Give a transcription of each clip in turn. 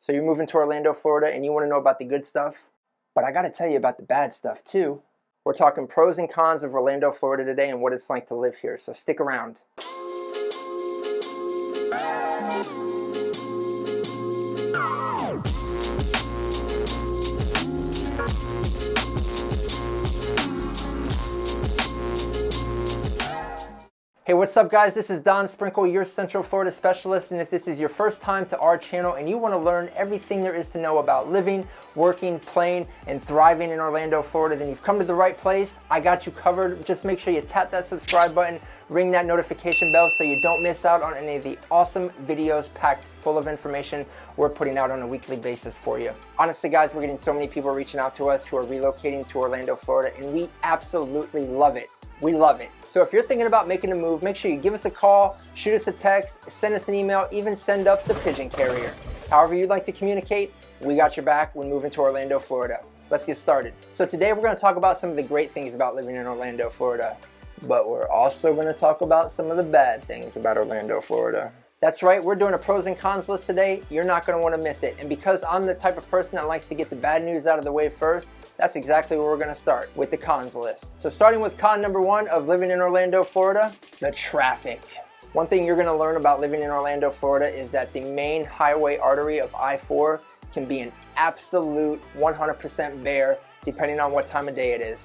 So you're moving to Orlando, Florida, and you want to know about the good stuff? But I got to tell you about the bad stuff too. We're talking pros and cons of Orlando, Florida today and what it's like to live here, so stick around. Hey, what's up guys? This is Don Sprinkle, your Central Florida specialist, and if this is your first time to our channel and you want to learn everything there is to know about living, working, playing, and thriving in Orlando, Florida, then you've come to the right place. I got you covered. Just make sure you tap that subscribe button, ring that notification bell so you don't miss out on any of the awesome videos packed full of information we're putting out on a weekly basis for you. Honestly guys, we're getting so many people reaching out to us who are relocating to Orlando, Florida, and we absolutely love it. We love it. So if you're thinking about making a move, make sure you give us a call, shoot us a text, send us an email, even send up the pigeon carrier. However you'd like to communicate, we got your back when moving to Orlando, Florida. Let's get started. So today we're going to talk about some of the great things about living in Orlando, Florida. But we're also going to talk about some of the bad things about Orlando, Florida. That's right, we're doing a pros and cons list today. You're not going to want to miss it. And because I'm the type of person that likes to get the bad news out of the way first, that's exactly where we're going to start, with the cons list. So starting with con number one of living in Orlando, Florida, the traffic. One thing you're going to learn about living in Orlando, Florida is that the main highway artery of I-4 can be an absolute 100% bear depending on what time of day it is.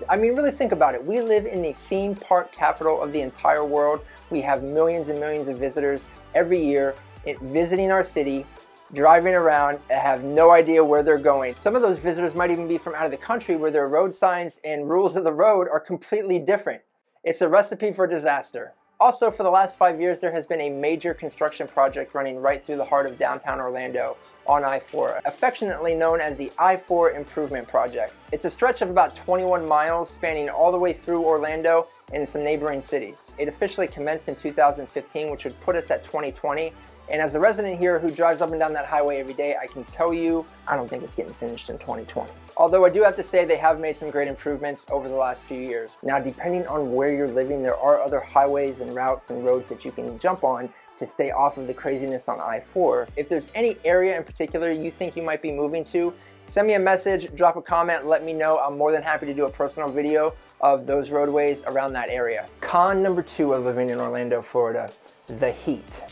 I mean, really think about it. We live in the theme park capital of the entire world. We have millions and millions of visitors every year visiting our city, driving around, and have no idea where they're going. Some of those visitors might even be from out of the country where their road signs and rules of the road are completely different. It's a recipe for disaster. Also, for the last 5 years, there has been a major construction project running right through the heart of downtown Orlando on I-4, affectionately known as the I-4 Improvement Project. It's a stretch of about 21 miles spanning all the way through Orlando and some neighboring cities. It officially commenced in 2015, which would put us at 2020. And as a resident here who drives up and down that highway every day, I can tell you, I don't think it's getting finished in 2020. Although I do have to say they have made some great improvements over the last few years. Now, depending on where you're living, there are other highways and routes and roads that you can jump on to stay off of the craziness on I-4. If there's any area in particular you think you might be moving to, send me a message, drop a comment, let me know. I'm more than happy to do a personal video of those roadways around that area. Con number two of living in Orlando, Florida, the heat.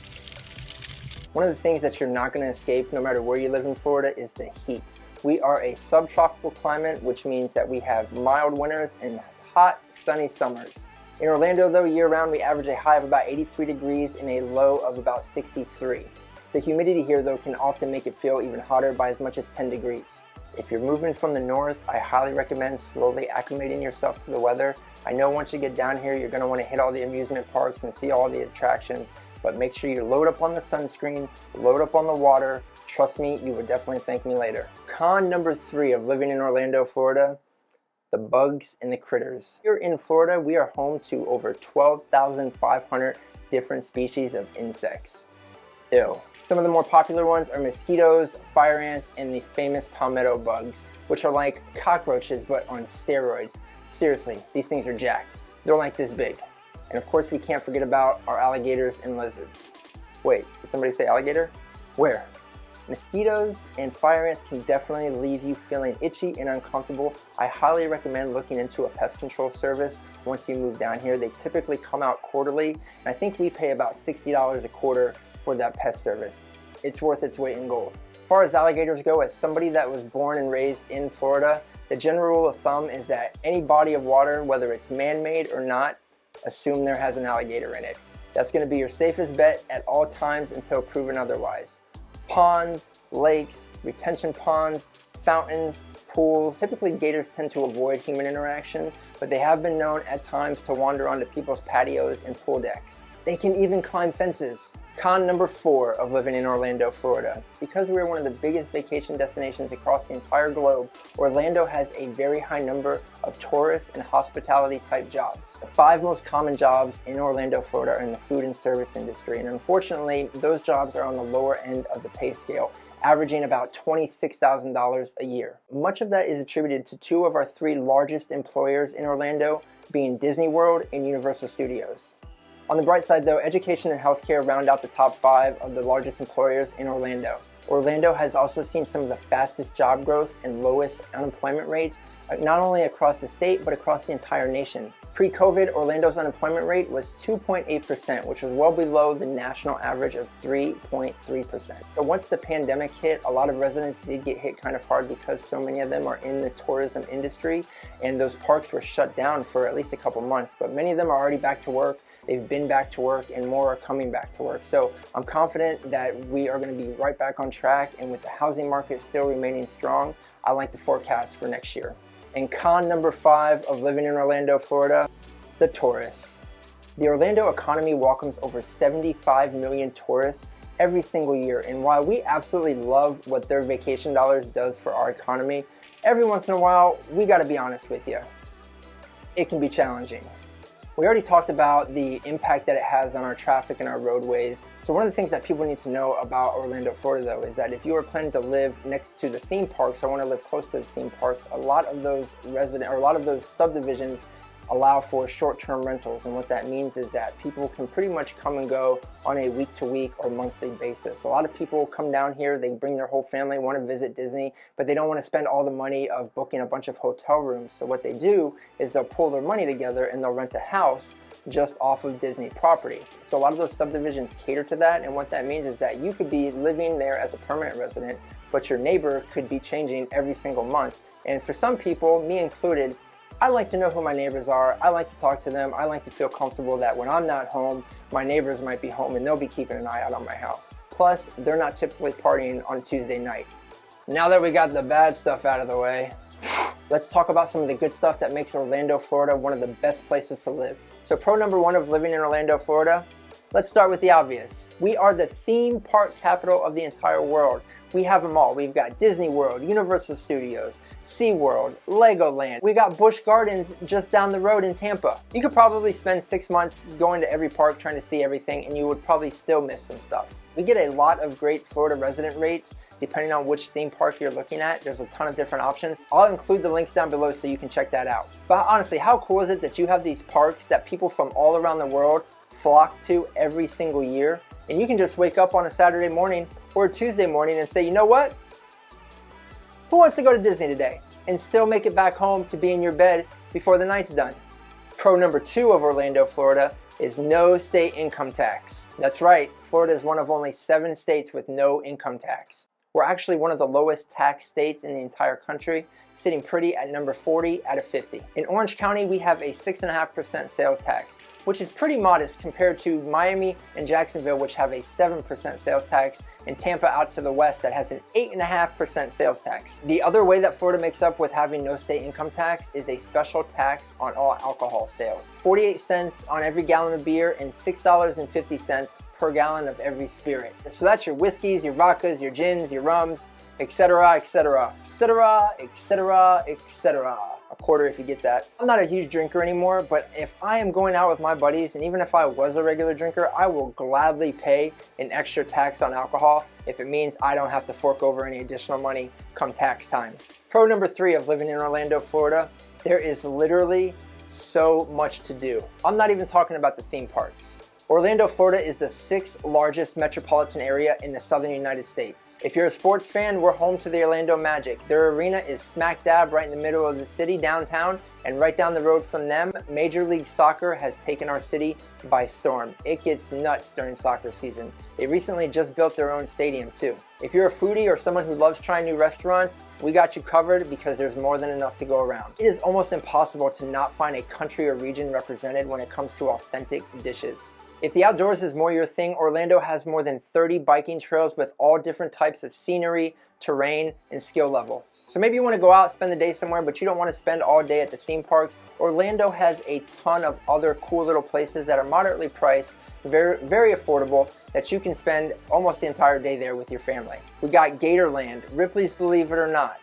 One of the things that you're not going to escape no matter where you live in Florida is the heat. We are a subtropical climate, which means that we have mild winters and hot, sunny summers. In Orlando, though, year-round, we average a high of about 83 degrees and a low of about 63. The humidity here, though, can often make it feel even hotter by as much as 10 degrees. If you're moving from the north, I highly recommend slowly acclimating yourself to the weather. I know once you get down here, you're going to want to hit all the amusement parks and see all the attractions, but make sure you load up on the sunscreen, load up on the water. Trust me, you would definitely thank me later. Con number three of living in Orlando, Florida, the bugs and the critters. Here in Florida, we are home to over 12,500 different species of insects. Ew. Some of the more popular ones are mosquitoes, fire ants, and the famous palmetto bugs, which are like cockroaches but on steroids. Seriously, these things are jacked. They're like this big. And of course, we can't forget about our alligators and lizards. Wait, did somebody say alligator? Where? Mosquitoes and fire ants can definitely leave you feeling itchy and uncomfortable. I highly recommend looking into a pest control service once you move down here. They typically come out quarterly, and I think we pay about $60 a quarter for that pest service. It's worth its weight in gold. As far as alligators go, as somebody that was born and raised in Florida, the general rule of thumb is that any body of water, whether it's man-made or not, assume there has an alligator in it. That's going to be your safest bet at all times until proven otherwise. Ponds, lakes, retention ponds, fountains, pools. Typically gators tend to avoid human interaction, but they have been known at times to wander onto people's patios and pool decks. They can even climb fences. Con number four of living in Orlando, Florida. Because we're one of the biggest vacation destinations across the entire globe, Orlando has a very high number of tourist and hospitality type jobs. The 5 most common jobs in Orlando, Florida are in the food and service industry, and unfortunately, those jobs are on the lower end of the pay scale, averaging about $26,000 a year. Much of that is attributed to 2 of our 3 largest employers in Orlando, being Disney World and Universal Studios. On the bright side though, education and healthcare round out the top 5 of the largest employers in Orlando. Orlando has also seen some of the fastest job growth and lowest unemployment rates, not only across the state, but across the entire nation. Pre-COVID, Orlando's unemployment rate was 2.8%, which was well below the national average of 3.3%. But once the pandemic hit, a lot of residents did get hit kind of hard because so many of them are in the tourism industry, and those parks were shut down for at least a couple months. But many of them are already back to work. They've been back to work, and more are coming back to work. So I'm confident that we are going to be right back on track, and with the housing market still remaining strong, I like the forecast for next year. And con number 5 of living in Orlando, Florida, the tourists. The Orlando economy welcomes over 75 million tourists every single year, and while we absolutely love what their vacation dollars does for our economy, every once in a while, we got to be honest with you. It can be challenging. We already talked about the impact that it has on our traffic and our roadways. So one of the things that people need to know about Orlando, Florida, though, is that if you are planning to live next to the theme parks or want to live close to the theme parks, a lot of those subdivisions allow for short-term rentals. And what that means is that people can pretty much come and go on a week-to-week or monthly basis. A lot of people come down here, they bring their whole family, want to visit Disney, but they don't want to spend all the money of booking a bunch of hotel rooms. So what they do is they'll pull their money together and they'll rent a house just off of Disney property. So a lot of those subdivisions cater to that, and what that means is that you could be living there as a permanent resident, but your neighbor could be changing every single month. And for some people, me included, I like to know who my neighbors are. I like to talk to them. I like to feel comfortable that when I'm not home, my neighbors might be home and they'll be keeping an eye out on my house. Plus, they're not typically partying on Tuesday night. Now that we got the bad stuff out of the way, let's talk about some of the good stuff that makes Orlando, Florida one of the best places to live. So pro number 1 of living in Orlando, Florida, let's start with the obvious. We are the theme park capital of the entire world. We have them all. We've got Disney World, Universal Studios, SeaWorld, Legoland. We got Busch Gardens just down the road in Tampa. You could probably spend 6 months going to every park trying to see everything, and you would probably still miss some stuff. We get a lot of great Florida resident rates depending on which theme park you're looking at. There's a ton of different options. I'll include the links down below so you can check that out. But honestly, how cool is it that you have these parks that people from all around the world flock to every single year? And you can just wake up on a Saturday morning or a Tuesday morning and say, you know what? Who wants to go to Disney today? And still make it back home to be in your bed before the night's done. Pro number 2 of Orlando, Florida is no state income tax. That's right, Florida is one of only 7 states with no income tax. We're actually one of the lowest tax states in the entire country, sitting pretty at number 40 out of 50. In Orange County, we have a 6.5% sales tax, which is pretty modest compared to Miami and Jacksonville, which have a 7% sales tax, and Tampa out to the west that has an 8.5% sales tax. The other way that Florida makes up with having no state income tax is a special tax on all alcohol sales. 48 cents on every gallon of beer and $6.50 per gallon of every spirit. So that's your whiskeys, your vodkas, your gins, your rums, etc., etc., etc., etc., etc. A quarter if you get that. I'm not a huge drinker anymore, but if I am going out with my buddies, and even if I was a regular drinker, I will gladly pay an extra tax on alcohol if it means I don't have to fork over any additional money come tax time. Pro number 3 of living in Orlando, Florida, there is literally so much to do. I'm not even talking about the theme parks. Orlando, Florida is the 6th largest metropolitan area in the southern United States. If you're a sports fan, we're home to the Orlando Magic. Their arena is smack dab right in the middle of the city, downtown, and right down the road from them, Major League Soccer has taken our city by storm. It gets nuts during soccer season. They recently just built their own stadium too. If you're a foodie or someone who loves trying new restaurants, we got you covered because there's more than enough to go around. It is almost impossible to not find a country or region represented when it comes to authentic dishes. If the outdoors is more your thing, Orlando has more than 30 biking trails with all different types of scenery, terrain, and skill level. So maybe you want to go out, spend the day somewhere, but you don't want to spend all day at the theme parks. Orlando has a ton of other cool little places that are moderately priced, very, very affordable, that you can spend almost the entire day there with your family. We got Gatorland, Ripley's Believe It or Not,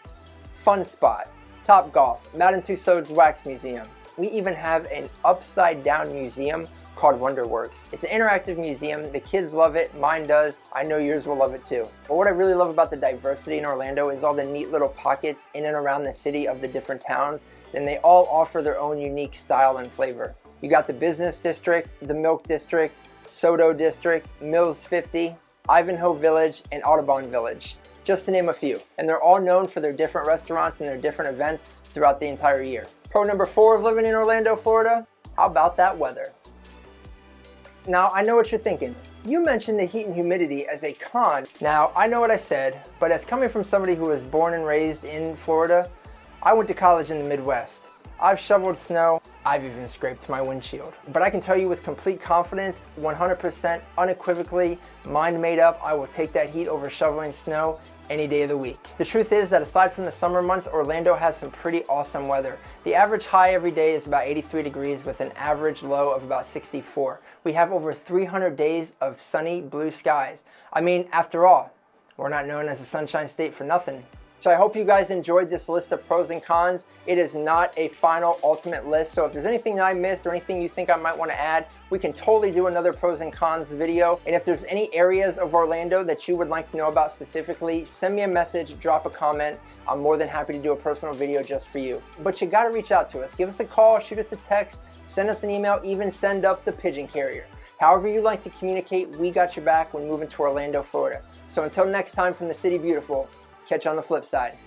Fun Spot, Top Golf, Madame Tussauds Wax Museum. We even have an upside down museum called Wonderworks. It's an interactive museum. The kids love it. Mine does. I know yours will love it too. But what I really love about the diversity in Orlando is all the neat little pockets in and around the city of the different towns. And they all offer their own unique style and flavor. You got the Business District, the Milk District, Soto District, Mills 50. Ivanhoe Village, and Audubon Village, just to name a few. And they're all known for their different restaurants and their different events throughout the entire year. Pro number 4 of living in Orlando, Florida, how about that weather? Now, I know what you're thinking. You mentioned the heat and humidity as a con. Now, I know what I said, but as coming from somebody who was born and raised in Florida, I went to college in the Midwest. I've shoveled snow, I've even scraped my windshield. But I can tell you with complete confidence, 100% unequivocally, mind made up, I will take that heat over shoveling snow any day of the week. The truth is that aside from the summer months, Orlando has some pretty awesome weather. The average high every day is about 83 degrees with an average low of about 64. We have over 300 days of sunny blue skies. I mean, after all, we're not known as the Sunshine State for nothing. So I hope you guys enjoyed this list of pros and cons. It is not a final ultimate list, so if there's anything that I missed or anything you think I might want to add, we can totally do another pros and cons video. And if there's any areas of Orlando that you would like to know about specifically, send me a message, drop a comment. I'm more than happy to do a personal video just for you. But you gotta reach out to us. Give us a call, shoot us a text, send us an email, even send up the pigeon carrier. However you like to communicate, we got your back when moving to Orlando, Florida. So until next time from the City Beautiful, catch you on the flip side.